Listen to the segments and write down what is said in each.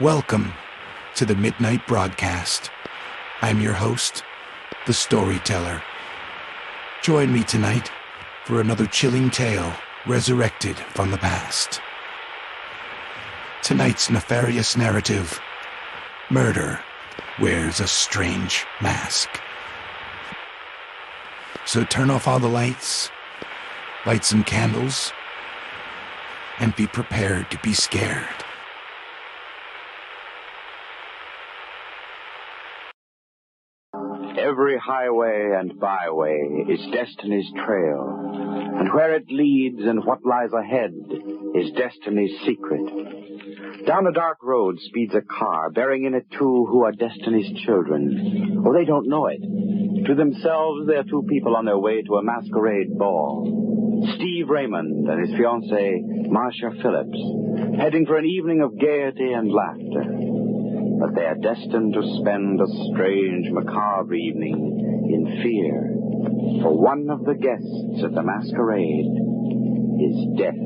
Welcome to the Midnight Broadcast. I'm your host, the Storyteller. Join me tonight for another chilling tale resurrected from the past. Tonight's nefarious narrative, Murder Wears a Strange Mask. So turn off all the lights, light some candles, and be prepared to be scared. Every highway and byway is destiny's trail, and where it leads and what lies ahead is destiny's secret. Down a dark road speeds a car, bearing in it two who are destiny's children. Oh, they don't know it. To themselves, they're two people on their way to a masquerade ball. Steve Raymond and his fiancée, Marcia Phillips, heading for an evening of gaiety and laughter. But they are destined to spend a strange, macabre evening in fear. For one of the guests at the masquerade is death.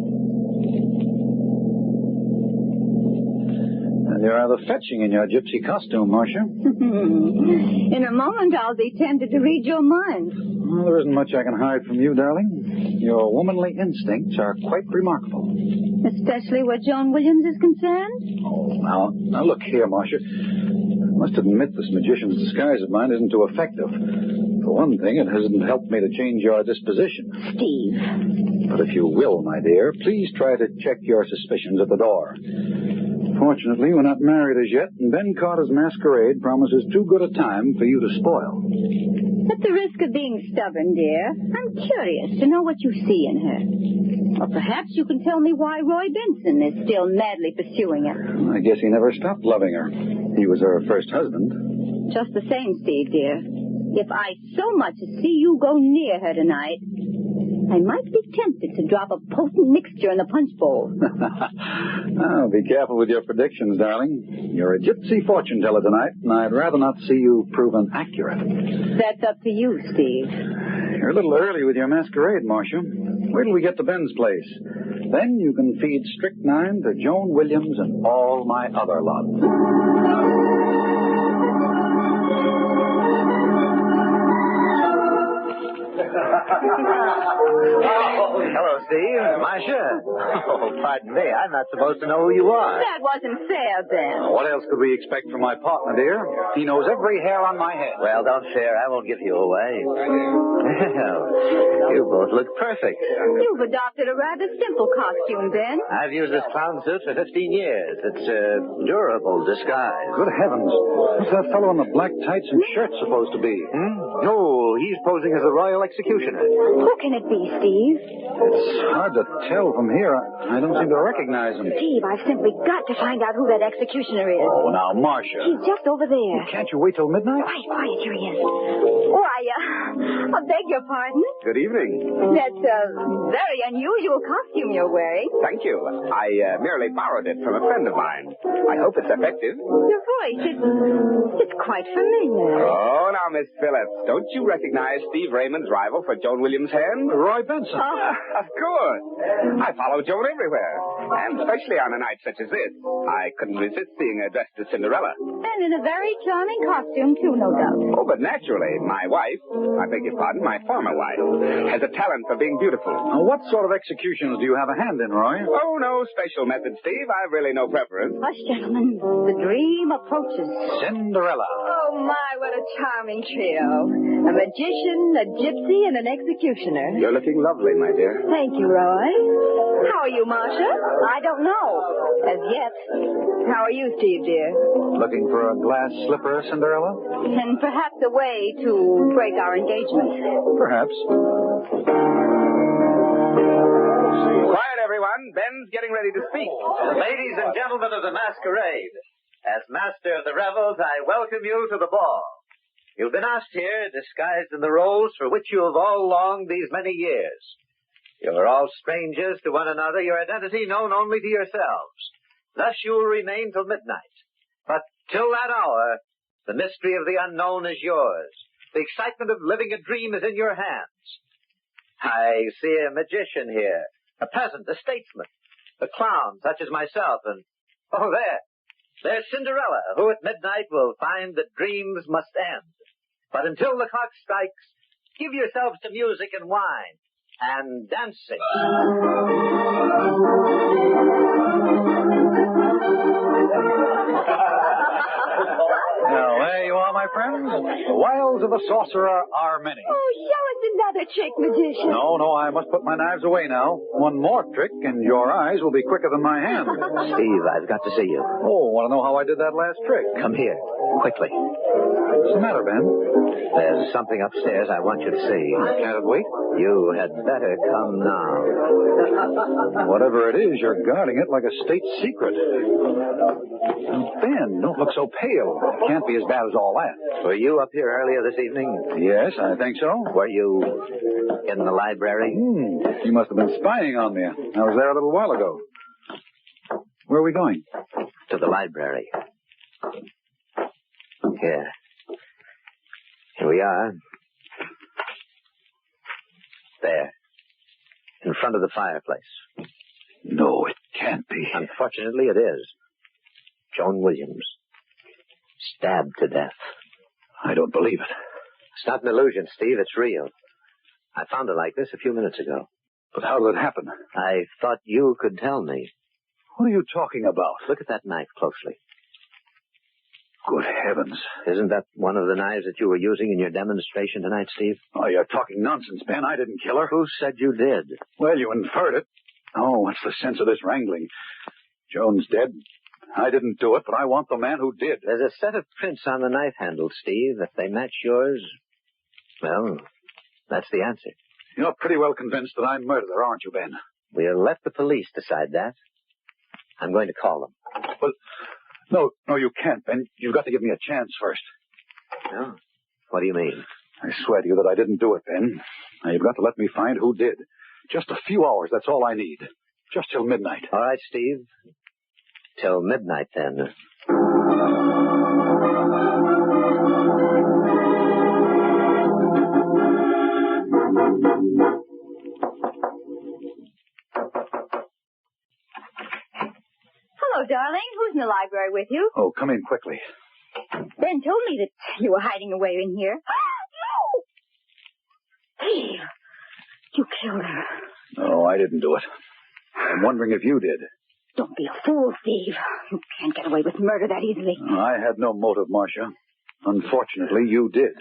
You're rather fetching in your gypsy costume, Marcia. In a moment, I'll be tempted to read your mind. Well, there isn't much I can hide from you, darling. Your womanly instincts are quite remarkable. Especially where Joan Williams is concerned? Oh, now look here, Marcia. I must admit this magician's disguise of mine isn't too effective. For one thing, it hasn't helped me to change your disposition. Steve. But if you will, my dear, please try to check your suspicions at the door. Fortunately, we're not married as yet, and Ben Carter's masquerade promises too good a time for you to spoil. At the risk of being stubborn, dear, I'm curious to know what you see in her. Or perhaps you can tell me why Roy Benson is still madly pursuing her. I guess he never stopped loving her. He was her first husband. Just the same, Steve, dear. If I so much as see you go near her tonight, I might be tempted to drop a potent mixture in the punch bowl. Oh, be careful with your predictions, darling. You're a gypsy fortune teller tonight, and I'd rather not see you proven accurate. That's up to you, Steve. You're a little early with your masquerade, Marcia. Wait till we get to Ben's place. Then you can feed strychnine to Joan Williams and all my other lot. Hello, Steve. Marcia. Oh, pardon me. I'm not supposed to know who you are. That wasn't fair, Ben. What else could we expect from my partner, dear? He knows every hair on my head. Well, don't fear. I won't give you away. Well, you both look perfect. You've adopted a rather simple costume, Ben. I've used this clown suit for 15 years. It's a durable disguise. Good heavens. What's that fellow in the black tights and shirt supposed to be? No, he's posing as a royal executioner. Who can it be, Steve? It's hard to tell from here. I don't seem to recognize him. Steve, I've simply got to find out who that executioner is. Oh, now, Marcia. He's just over there. Can't you wait till midnight? Quiet, here he is. Why, I beg your pardon? Good evening. That's a very unusual costume you're wearing. Thank you. I merely borrowed it from a friend of mine. I hope it's effective. Your voice, it's quite familiar. Oh, now, Miss Phillips, don't you recognize Steve Raymond's rival for Joan Williams' hand? Roy Benson. Of course. I follow Joan everywhere, and especially on a night such as this. I couldn't resist seeing her dressed as Cinderella. And in a very charming costume, too, no doubt. Oh, but naturally, my wife, I beg your pardon, my former wife, has a talent for being beautiful. Now, what sort of executions do you have a hand in, Roy? Oh, no special method, Steve. I've really no preference. Hush, gentlemen. The dream approaches. Cinderella. Oh, my, what a charming trio. A magician, a gypsy, and an executioner. You're looking lovely, my dear. Thank you, Roy. How are you, Marcia? I don't know. As yet. How are you, Steve, dear? Looking for a glass slipper, Cinderella? And perhaps a way to break our engagement. Perhaps. Quiet, everyone. Ben's getting ready to speak. Ladies and gentlemen of the masquerade, as master of the revels, I welcome you to the ball. You've been asked here, disguised in the roles for which you have all longed these many years. You are all strangers to one another, your identity known only to yourselves. Thus you will remain till midnight. But till that hour, the mystery of the unknown is yours. The excitement of living a dream is in your hands. I see a magician here, a peasant, a statesman, a clown such as myself, and, oh, there, There's Cinderella, who at midnight will find that dreams must end. But until the clock strikes, give yourselves to music and wine and dancing. Now, there you are, my friends. The wiles of the sorcerer are many. Oh, show us another trick, magician. No, I must put my knives away now. One more trick, and your eyes will be quicker than my hand. Steve, I've got to see you. Oh, want to know how I did that last trick? Come here, quickly. What's the matter, Ben? There's something upstairs I want you to see. Can't it wait? You had better come now. Whatever it is, you're guarding it like a state secret. Ben, don't look so pale. It can't be as bad as all that. Were you up here earlier this evening? Yes, I think so. Were you in the library? You must have been spying on me. I was there a little while ago. Where are we going? To the library. Here. Here we are. There. In front of the fireplace. No, it can't be. Unfortunately, it is. Joan Williams. Stabbed to death. I don't believe it. It's not an illusion, Steve. It's real. I found her like this a few minutes ago. But how did it happen? I thought you could tell me. What are you talking about? Look at that knife closely. Good heavens. Isn't that one of the knives that you were using in your demonstration tonight, Steve? Oh, you're talking nonsense, Ben. I didn't kill her. Who said you did? Well, you inferred it. Oh, what's the sense of this wrangling? Joan's dead. I didn't do it, but I want the man who did. There's a set of prints on the knife handle, Steve. If they match yours, well, that's the answer. You're pretty well convinced that I'm murdered, aren't you, Ben? We'll let the police decide that. I'm going to call them. Well, no, you can't, Ben. You've got to give me a chance first. No? What do you mean? I swear to you that I didn't do it, Ben. Now, you've got to let me find who did. Just a few hours, that's all I need. Just till midnight. All right, Steve. Till midnight, then. Hello, darling. Who's in the library with you? Oh, come in quickly. Ben told me that you were hiding away in here. No! Steve, you killed her. No, I didn't do it. I'm wondering if you did. Don't be a fool, Steve. You can't get away with murder that easily. I had no motive, Marcia. Unfortunately, you did.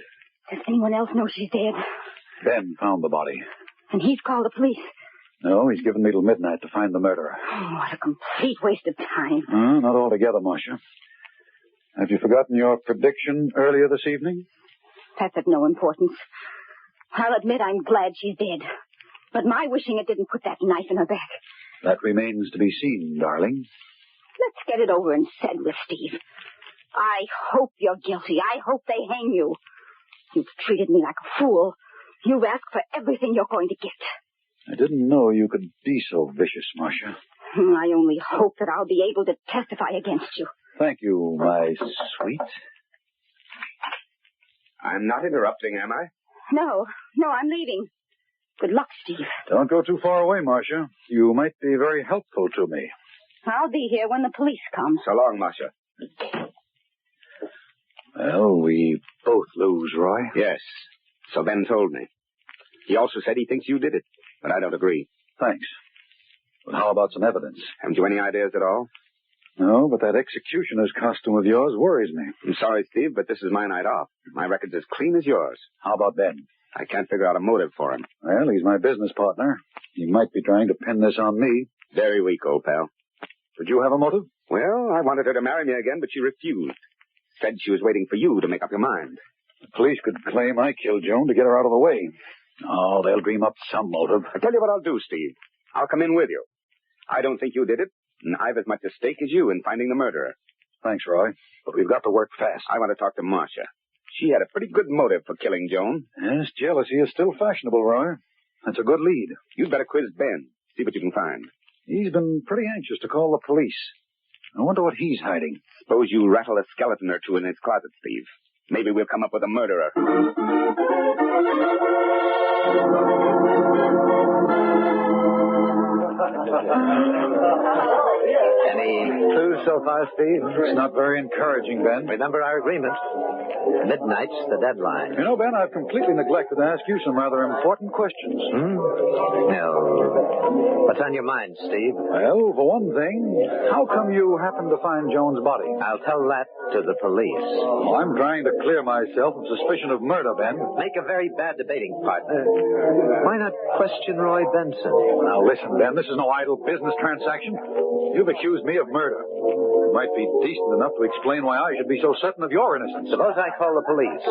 Does anyone else know she's dead? Ben found the body. And he's called the police. No, he's given me till midnight to find the murderer. Oh, what a complete waste of time. Not altogether, Marcia. Have you forgotten your prediction earlier this evening? That's of no importance. I'll admit I'm glad she's dead. But my wishing it didn't put that knife in her back. That remains to be seen, darling. Let's get it over and said with, Steve. I hope you're guilty. I hope they hang you. You've treated me like a fool. You've asked for everything you're going to get. I didn't know you could be so vicious, Marcia. I only hope that I'll be able to testify against you. Thank you, my sweet. I'm not interrupting, am I? No, I'm leaving. Good luck, Steve. Don't go too far away, Marcia. You might be very helpful to me. I'll be here when the police come. So long, Marcia. Well, we both lose, Roy. Yes. So Ben told me. He also said he thinks you did it, but I don't agree. Thanks. But how about some evidence? Haven't you any ideas at all? No, but that executioner's costume of yours worries me. I'm sorry, Steve, but this is my night off. My record's as clean as yours. How about Ben? I can't figure out a motive for him. Well, he's my business partner. He might be trying to pin this on me. Very weak, old pal. Would you have a motive? Well, I wanted her to marry me again, but she refused. Said she was waiting for you to make up your mind. The police could claim I killed Joan to get her out of the way. Oh, they'll dream up some motive. I'll tell you what I'll do, Steve. I'll come in with you. I don't think you did it, and I've as much a stake as you in finding the murderer. Thanks, Roy. But we've got to work fast. I want to talk to Marcia. She had a pretty good motive for killing Joan. Yes, jealousy is still fashionable, Roy. That's a good lead. You'd better quiz Ben. See what you can find. He's been pretty anxious to call the police. I wonder what he's hiding. Suppose you rattle a skeleton or two in his closet, Steve. Maybe we'll come up with a murderer. Any clues news so far, Steve? It's not very encouraging, Ben. Remember our agreement. Midnight's the deadline. You know, Ben, I've completely neglected to ask you some rather important questions. No. What's on your mind, Steve? Well, for one thing, how come you happened to find Joan's body? I'll tell that to the police. Oh, I'm trying to clear myself of suspicion of murder, Ben. Make a very bad debating partner. Why not question Roy Benson? Now, listen, Ben, this is no idle business transaction. You've accused me of murder. You might be decent enough to explain why I should be so certain of your innocence. Suppose I call the police.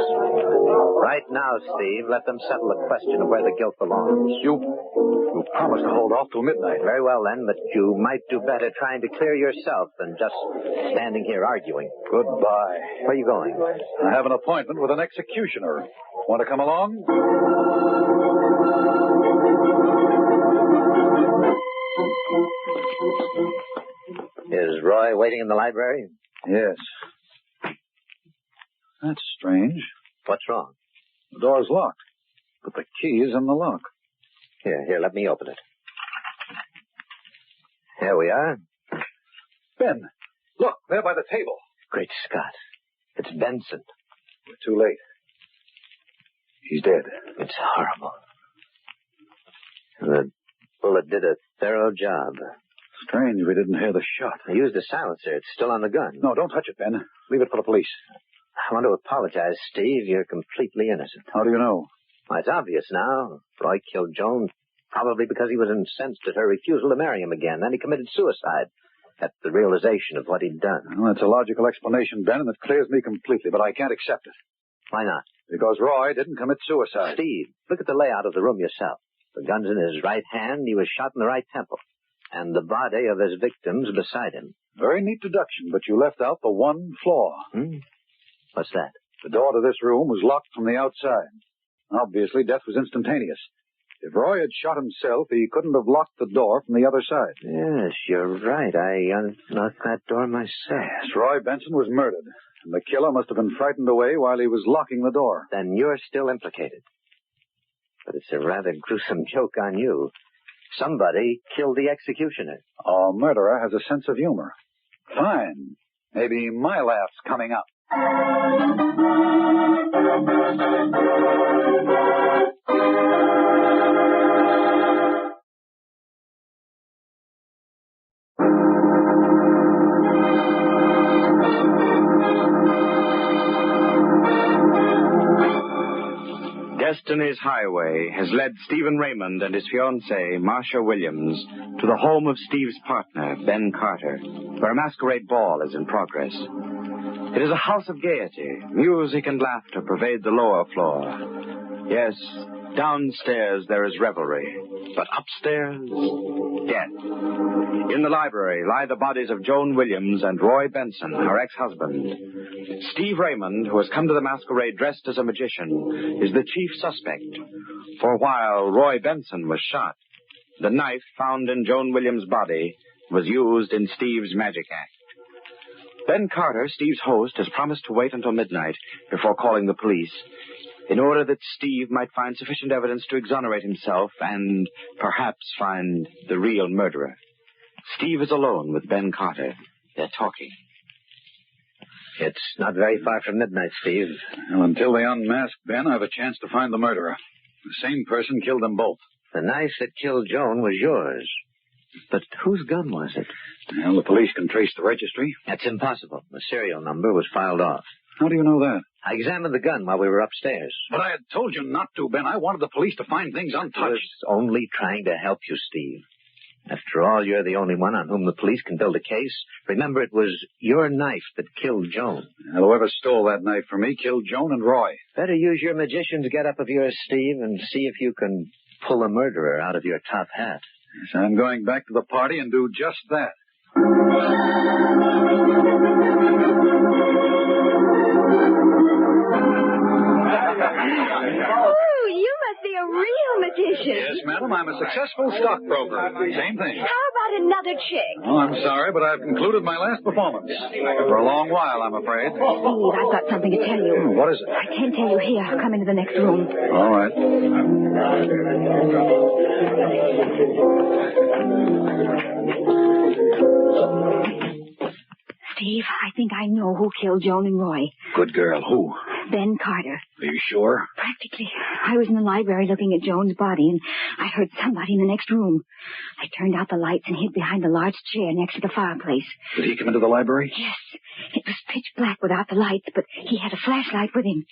Right now, Steve, let them settle the question of where the guilt belongs. You promised to hold off till midnight. Very well, then, but you might do better trying to clear yourself than just standing here arguing. Goodbye. Where are you going? I have an appointment with an executioner. Want to come along? Is Roy waiting in the library? Yes. That's strange. What's wrong? The door's locked, but the key is in the lock. Here, let me open it. Here we are. Ben, look, there by the table. Great Scott. It's Benson. We're too late. He's dead. It's horrible. The bullet did a thorough job. Strange we didn't hear the shot. I used a silencer. It's still on the gun. No, don't touch it, Ben. Leave it for the police. I want to apologize, Steve. You're completely innocent. How do you know? Well, it's obvious now. Roy killed Joan probably because he was incensed at her refusal to marry him again. Then he committed suicide at the realization of what he'd done. Well, that's a logical explanation, Ben, and it clears me completely, but I can't accept it. Why not? Because Roy didn't commit suicide. Steve, look at the layout of the room yourself. The gun's in his right hand. He was shot in the right temple. And the body of his victims beside him. Very neat deduction, but you left out the one flaw. What's that? The door to this room was locked from the outside. Obviously, death was instantaneous. If Roy had shot himself, he couldn't have locked the door from the other side. Yes, you're right. I unlocked that door myself. Yes, Roy Benson was murdered, and the killer must have been frightened away while he was locking the door. Then you're still implicated. But it's a rather gruesome joke on you. Somebody killed the executioner. A murderer has a sense of humor. Fine. Maybe my laugh's coming up. Destiny's Highway has led Stephen Raymond and his fiancée, Marcia Williams, to the home of Steve's partner, Ben Carter, where a masquerade ball is in progress. It is a house of gaiety. Music and laughter pervade the lower floor. Yes, downstairs there is revelry, but upstairs, death. In the library lie the bodies of Joan Williams and Roy Benson, her ex-husband. Steve Raymond, who has come to the masquerade dressed as a magician, is the chief suspect. For while Roy Benson was shot, the knife found in Joan Williams' body was used in Steve's magic act. Ben Carter, Steve's host, has promised to wait until midnight before calling the police, in order that Steve might find sufficient evidence to exonerate himself and perhaps find the real murderer. Steve is alone with Ben Carter. They're talking. It's not very far from midnight, Steve. Well, until they unmask Ben, I have a chance to find the murderer. The same person killed them both. The knife that killed Joan was yours. But whose gun was it? Well, the police can trace the registry. That's impossible. The serial number was filed off. How do you know that? I examined the gun while we were upstairs. But I had told you not to, Ben. I wanted the police to find things untouched. I was only trying to help you, Steve. After all, you're the only one on whom the police can build a case. Remember, it was your knife that killed Joan. Well, whoever stole that knife from me killed Joan and Roy. Better use your magician's get-up of yours, Steve, and see if you can pull a murderer out of your top hat. Yes, I'm going back to the party and do just that. Oh, you must be a real magician. Yes, madam, I'm a successful stockbroker. Same thing. How about another chick? Oh, I'm sorry, but I've concluded my last performance. For a long while, I'm afraid. Steve, I've got something to tell you. What is it? I can't tell you here. Come into the next room. All right. I know who killed Joan and Roy. Good girl. Who? Ben Carter. Are you sure? Practically. I was in the library looking at Joan's body, and I heard somebody in the next room. I turned out the lights and hid behind a large chair next to the fireplace. Did he come into the library? Yes. It was pitch black without the lights, but he had a flashlight with him.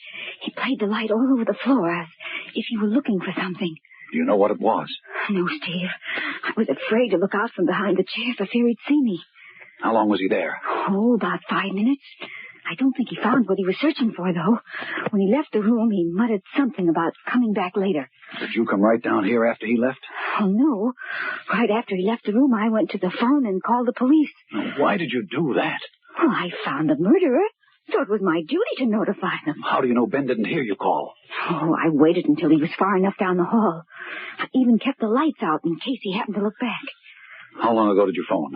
He played the light all over the floor as if he were looking for something. Do you know what it was? No, Steve. I was afraid to look out from behind the chair for fear he'd see me. How long was he there? Oh, about 5 minutes. I don't think he found what he was searching for, though. When he left the room, he muttered something about coming back later. Did you come right down here after he left? Oh, no. Right after he left the room, I went to the phone and called the police. Now, why did you do that? Well, I found the murderer, so it was my duty to notify them. How do you know Ben didn't hear you call? Oh, I waited until he was far enough down the hall. I even kept the lights out in case he happened to look back. How long ago did you phone?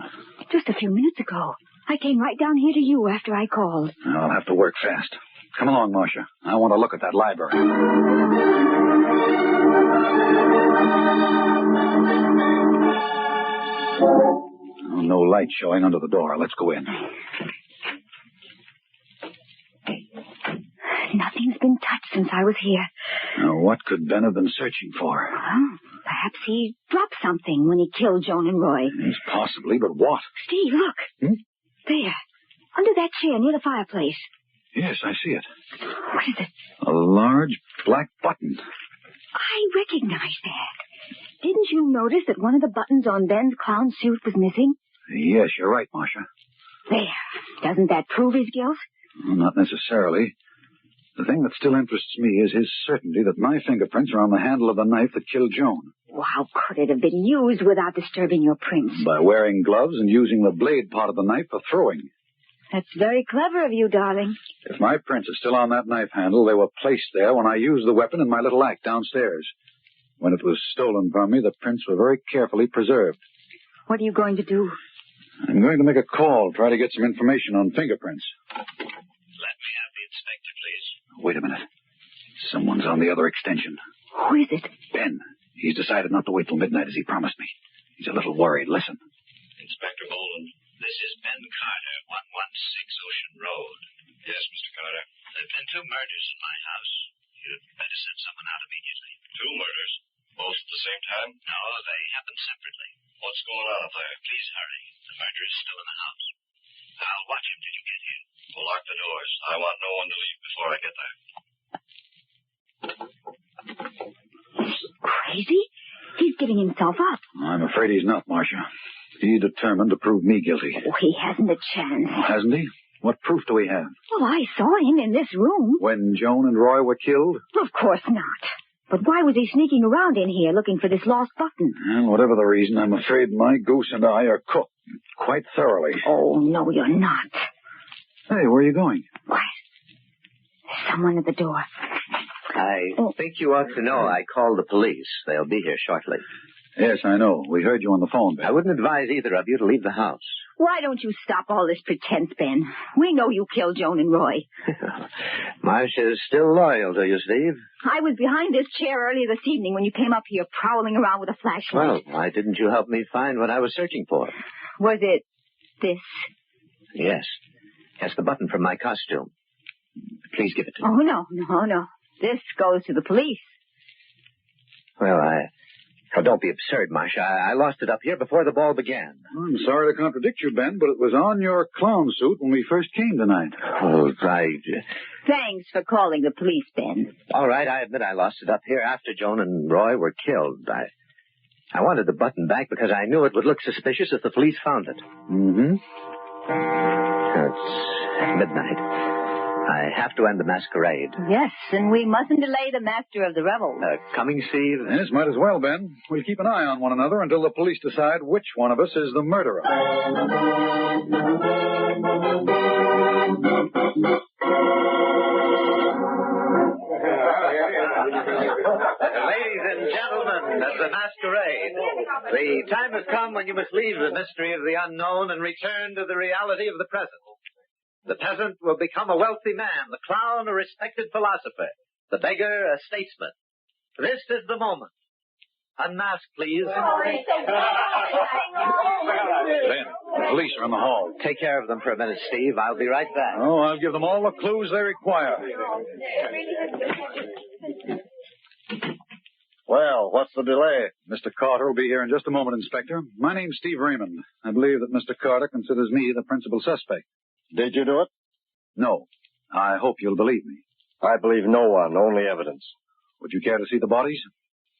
Just a few minutes ago. I came right down here to you after I called. I'll have to work fast. Come along, Marcia. I want to look at that library. Oh, no light showing under the door. Let's go in. Nothing's been touched since I was here. Now, what could Ben have been searching for? Well, perhaps he dropped something when he killed Joan and Roy. Yes, possibly, but what? Steve, look. Hmm? There. Under that chair near the fireplace. Yes, I see it. What is it? A large black button. I recognize that. Didn't you notice that one of the buttons on Ben's clown suit was missing? Yes, you're right, Marcia. There. Doesn't that prove his guilt? Well, not necessarily. The thing that still interests me is his certainty that my fingerprints are on the handle of the knife that killed Joan. Well, how could it have been used without disturbing your prints? By wearing gloves and using the blade part of the knife for throwing. That's very clever of you, darling. If my prints are still on that knife handle, they were placed there when I used the weapon in my little act downstairs. When it was stolen from me, the prints were very carefully preserved. What are you going to do? I'm going to make a call, try to get some information on fingerprints. Let me have the inspector, please. Wait a minute. Someone's on the other extension. Who is it? Ben. He's decided not to wait till midnight as he promised me. He's a little worried. Listen. Inspector Boland, this is Ben Carter, 116 Ocean Road. Yes, Mr. Carter. There have been 2 murders in my house. You'd better send someone out immediately. 2 murders? Both at the same time? No, they happened separately. What's going on up there? Please hurry. The murderer is still in the house. I'll watch him till you get here. We'll lock the doors. I want no one to leave before I get there. Crazy? He's giving himself up. I'm afraid he's not, Marcia. He's determined to prove me guilty. Oh, he hasn't a chance. Hasn't he? What proof do we have? Well, I saw him in this room. When Joan and Roy were killed? Of course not. But why was he sneaking around in here looking for this lost button? Well, whatever the reason, I'm afraid my goose and I are cooked quite thoroughly. Oh, no, you're not. Hey, where are you going? What? There's someone at the door. I think you ought to know I called the police. They'll be here shortly. Yes, I know. We heard you on the phone, Ben. I wouldn't advise either of you to leave the house. Why don't you stop all this pretense, Ben? We know you killed Joan and Roy. Marcia's still loyal to you, Steve. I was behind this chair earlier this evening when you came up here prowling around with a flashlight. Well, why didn't you help me find what I was searching for? Was it this? Yes. That's the button from my costume. Please give it to me. Oh, no. This goes to the police. Well, Oh, don't be absurd, Marcia. I lost it up here before the ball began. I'm sorry to contradict you, Ben, but it was on your clown suit when we first came tonight. Oh, right. Thanks for calling the police, Ben. All right, I admit I lost it up here after Joan and Roy were killed. I wanted the button back because I knew it would look suspicious if the police found it. Mm-hmm. It's midnight. I have to end the masquerade. Yes, and we mustn't delay the master of the revel. Coming, Steve? Yes, might as well, Ben. We'll keep an eye on one another until the police decide which one of us is the murderer. Ladies and gentlemen of the masquerade, the time has come when you must leave the mystery of the unknown and return to the reality of the present. The peasant will become a wealthy man, the clown a respected philosopher, the beggar a statesman. This is the moment. Unmask, please. Ben, the police are in the hall. Take care of them for a minute, Steve. I'll be right back. Oh, I'll give them all the clues they require. Well, what's the delay? Mr. Carter will be here in just a moment, Inspector. My name's Steve Raymond. I believe that Mr. Carter considers me the principal suspect. Did you do it? No. I hope you'll believe me. I believe no one, only evidence. Would you care to see the bodies?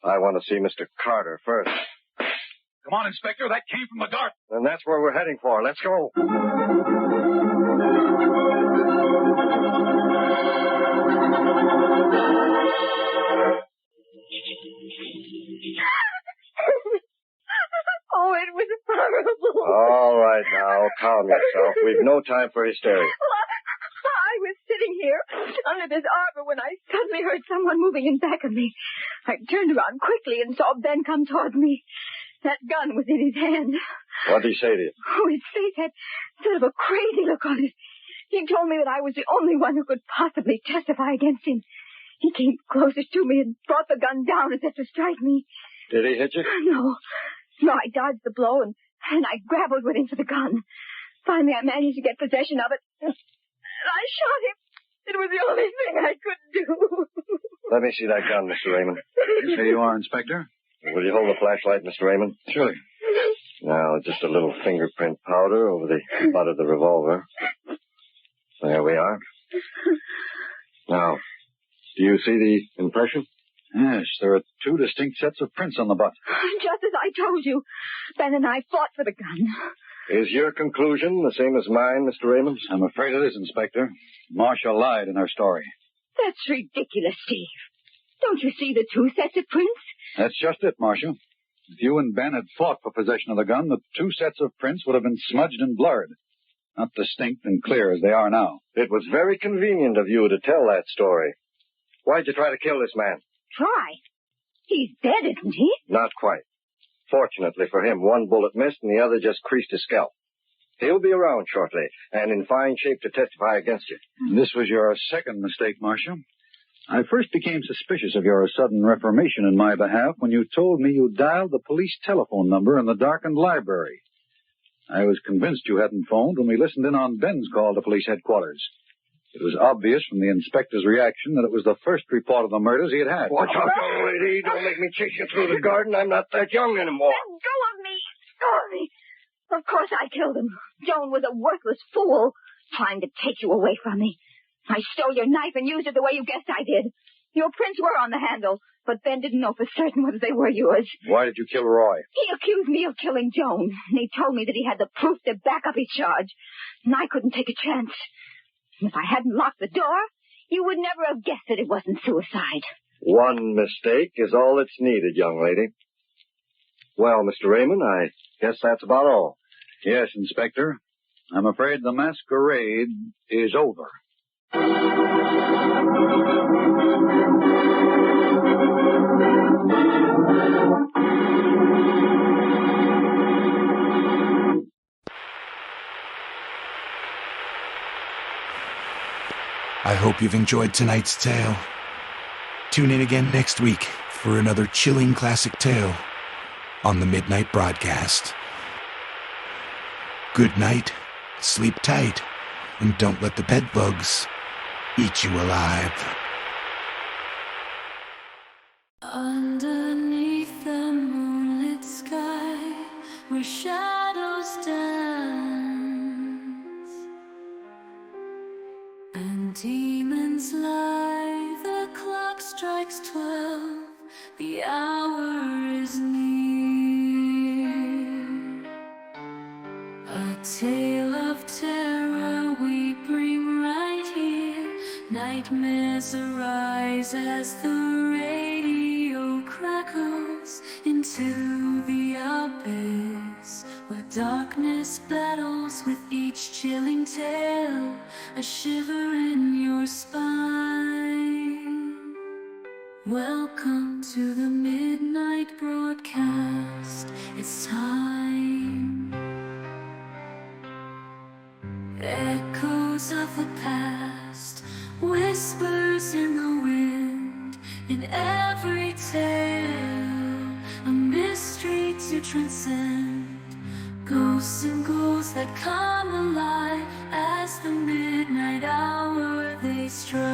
I want to see Mr. Carter first. Come on, Inspector. That came from the garden. And that's where we're heading for. Let's go. Oh, it was horrible. All right, now, calm yourself. We've no time for hysteria. I was sitting here under this arbor when I suddenly heard someone moving in back of me. I turned around quickly and saw Ben come toward me. That gun was in his hand. What did he say to you? Oh, his face had sort of a crazy look on it. He told me that I was the only one who could possibly testify against him. He came closer to me and brought the gun down as if to strike me. Did he hit you? No, I dodged the blow and I grappled with him for the gun. Finally, I managed to get possession of it. And I shot him. It was the only thing I could do. Let me see that gun, Mr. Raymond. Here you are, Inspector. Will you hold the flashlight, Mr. Raymond? Surely. Now, just a little fingerprint powder over the butt of the revolver. There we are. Now, do you see the impression? Yes, there are two distinct sets of prints on the butt. Just as I told you, Ben and I fought for the gun. Is your conclusion the same as mine, Mr. Raymond? I'm afraid it is, Inspector. Marcia lied in her story. That's ridiculous, Steve. Don't you see the two sets of prints? That's just it, Marcia. If you and Ben had fought for possession of the gun, the two sets of prints would have been smudged and blurred. Not distinct and clear as they are now. It was very convenient of you to tell that story. Why'd you try to kill this man? Try? He's dead, isn't he? Not quite. Fortunately for him, one bullet missed and the other just creased his scalp. He'll be around shortly and in fine shape to testify against you. This was your second mistake, Marcia. I first became suspicious of your sudden reformation in my behalf when you told me you dialed the police telephone number in the darkened library. I was convinced you hadn't phoned when we listened in on Ben's call to police headquarters. It was obvious from the inspector's reaction that it was the first report of the murders he had had. Watch out, young lady. Don't make me chase you through the garden. I'm not that young anymore. Let go of me. Sorry. Of course I killed him. Joan was a worthless fool trying to take you away from me. I stole your knife and used it the way you guessed I did. Your prints were on the handle, but Ben didn't know for certain whether they were yours. Why did you kill Roy? He accused me of killing Joan, and he told me that he had the proof to back up his charge, and I couldn't take a chance. If I hadn't locked the door, you would never have guessed that it wasn't suicide. One mistake is all that's needed, young lady. Well, Mr. Raymond, I guess that's about all. Yes, Inspector. I'm afraid the masquerade is over. I hope you've enjoyed tonight's tale. Tune in again next week for another chilling classic tale on the Midnight Broadcast. Good night, sleep tight, and don't let the bed bugs eat you alive. Underneath the moonlit sky, where shadows dance and demons lie, the clock strikes 12, the hour is near. A tale of terror we bring right here. Nightmares arise as the radio crackles into the abyss, where darkness battles with each chilling tale, a shiver in your spine. Welcome to the Midnight Broadcast. It's time. Echoes of the past, whispers in the wind, in every tale, a to transcend. Ghosts and ghouls that come alive as the midnight hour they strike.